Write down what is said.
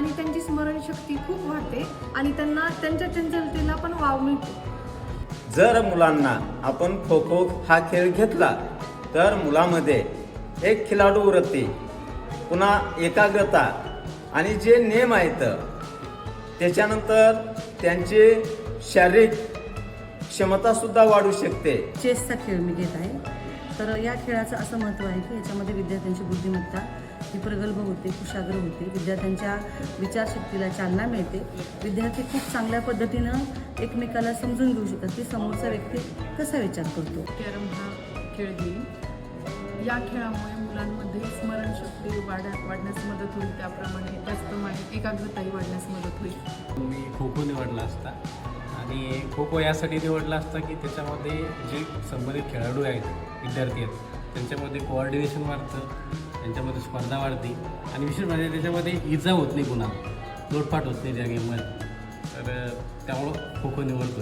आणि त्यांची स्मरणशक्ती खूप वाढते आणि त्यांना त्यांच्या चंचलतेला पण वाव मिळतो. जर मुलांना आपण खो खो हा खेळ घेतला तर मुलामध्ये एक खिलाडू वृत्ती, पुन्हा एकाग्रता आणि जे नियम आहेत त्याच्यानंतर त्यांचे शारीरिक क्षमतासुद्धा वाढू शकते. चेसचा खेळ मी घेत आहे. तर या खेळाचं असं महत्त्व आहे की याच्यामध्ये विद्यार्थ्यांची बुद्धिमत्ता ही प्रगल्भ होते, कुशाग्र होते, विद्यार्थ्यांच्या विचारशक्तीला चालना मिळते. विद्यार्थी खूप चांगल्या पद्धतीनं एकमेकाला समजून घेऊ शकतात की समोरचा व्यक्ती कसा विचार करतो. कॅरम हा खेळ घेईन. या खेळामुळे मुलांमध्ये स्मरणशक्ती वाढण्यास मदत होईल, त्याप्रमाणे जास्त एकाग्रताही वाढण्यास मदत होईल. मी खो खो निवडला असता आणि खो खो यासाठी निवडला असता की त्याच्यामध्ये जे संबंधित खेळाडू आहेत, विद्यार्थी आहेत, त्यांच्यामध्ये कोऑर्डिनेशन वाढतं, त्यांच्यामध्ये स्पर्धा वाढते आणि विशेष म्हणजे त्याच्यामध्ये इजा होत नाही, कुणाला लोटपाट होत नाही त्या गेममध्ये. तर त्यामुळं खो खो निवडतो.